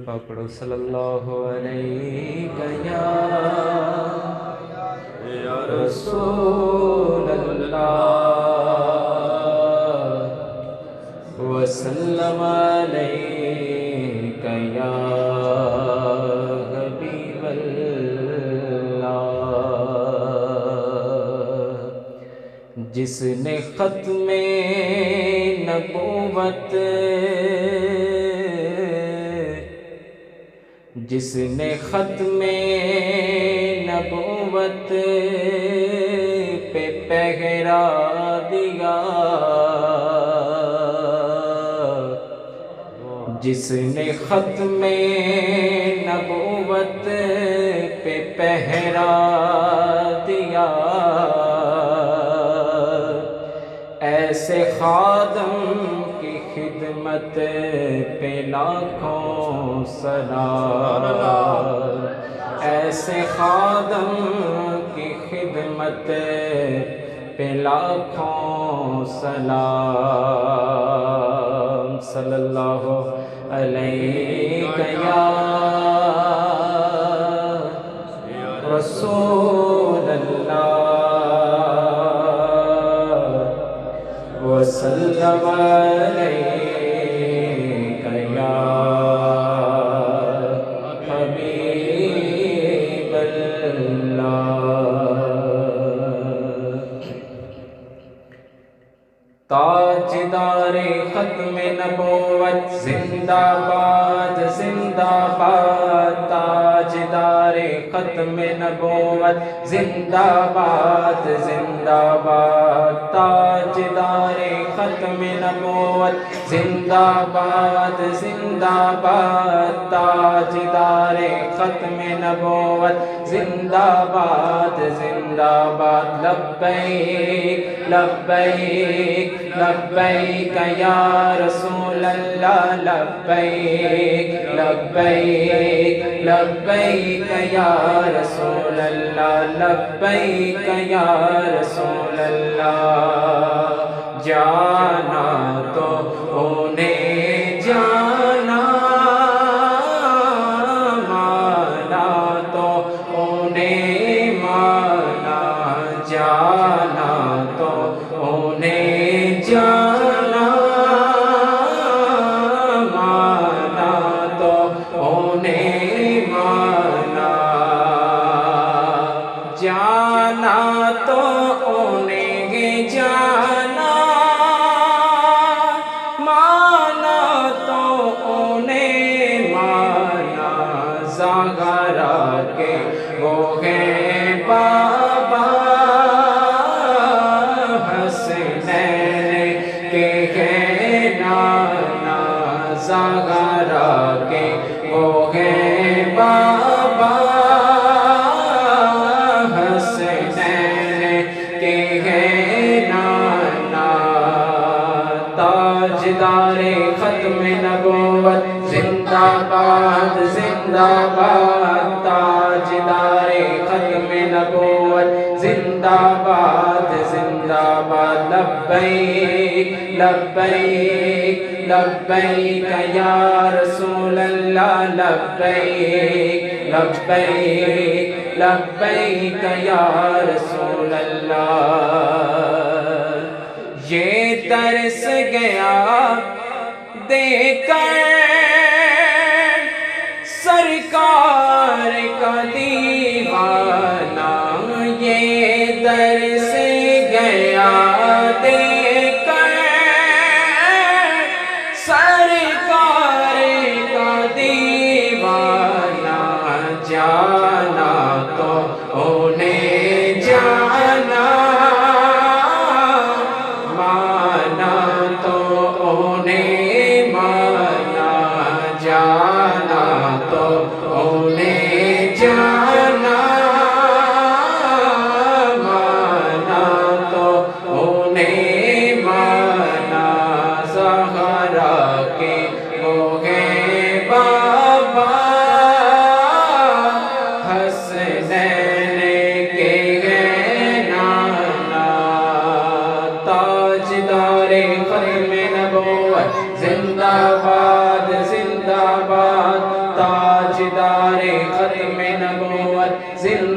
پاک پڑھو صلی اللہ علیہ یا رسول اللہ وسلم علیک یا حبیب اللہ جس نے ختم نبوت جس نے ختم نبوت پہ پہرا دیا جس نے ختم نبوت پہ پہرا دیا ایسے خادم کی خدمت پہ لاکھوں سلام ایسے خادم کی خدمت پہ لاکھوں سلام صلی اللہ علیہ یا رسول اللہ وسلم علیک یا حبیب اللہ تاجدار ختم نبوت زندہ باد زندہ باد تاجدار ختم نبوت زندہ باد زندہ باد تاجدار ختم نبوت زندہ باد زندہ باد تاجدار ختم نبوت زندہ باد لبیک لبیک لبیک یا رسول اللہ لبیک لبیک لبیک یا رسول اللہ لبیک یا رسول اللہ جانا تو انہیں جانا مانا تو انہیں مانا جانا تو انہیں جانا مانا تو انہیں مانا جانا تو انہیں جانا مانا تو انہیں مانا زغرا کے وہ ہیں بابا حسنین کے ہیں نانا زغرا کے وہ ہیں بابا تاجدار ختم نبوت زندہ باد زندہ باد تاجدار ختم نبوت زندہ باد لبیک لبیک لبیک یا رسول اللہ لبیک لبیک لبیک یا رسول اللہ یہ ترس گیا دیکھ کر سرکار کا دیوانہ یہ ترس گیا دیکھ کر سرکار کا دیوانہ جانا تو انہیں جانا مانا تو انہیں مانا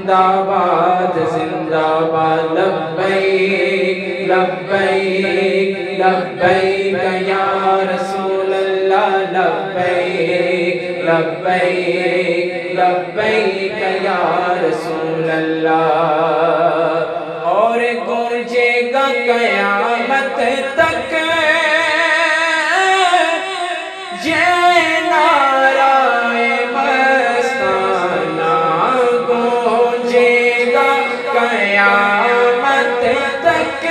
زندہ باد زندہ باد لبیک لبیک لبیک یا رسول اللہ لبیک لبیک لبیک یا رسول اللہ اور گونجے گا قیامت تک یہ نعرہ مستانہ گونجے گا قیامت تک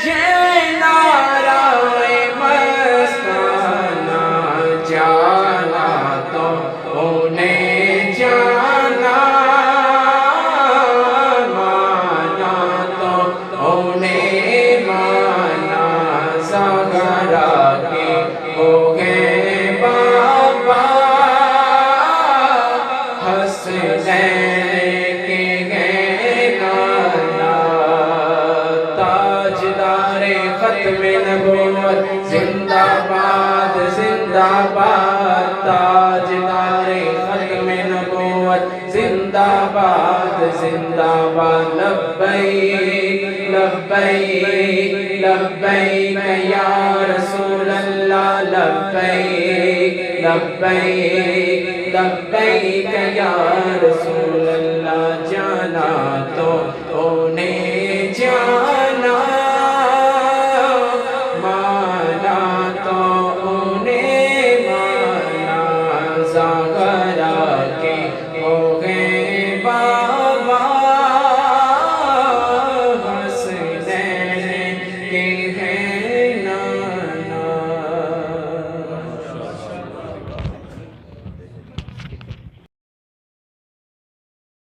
یہ نعرہ مستانہ جانا تو انہیں جانا مانا تو انہیں مانا زہرا کے ہو گئے بابا حسنین کے گئے نانا تاجدار ختم نبوت زندہ باد زندہ باد تاجدار ختم نبوت زندہ باد لبیک لبیک لبیک یا رسول اللہ لبیک لبیک لبیک یا رسول اللہ جانا تو انہیں جانا مانا تو انہیں مانا زہرا کے ہو گئے بابا حسنین کے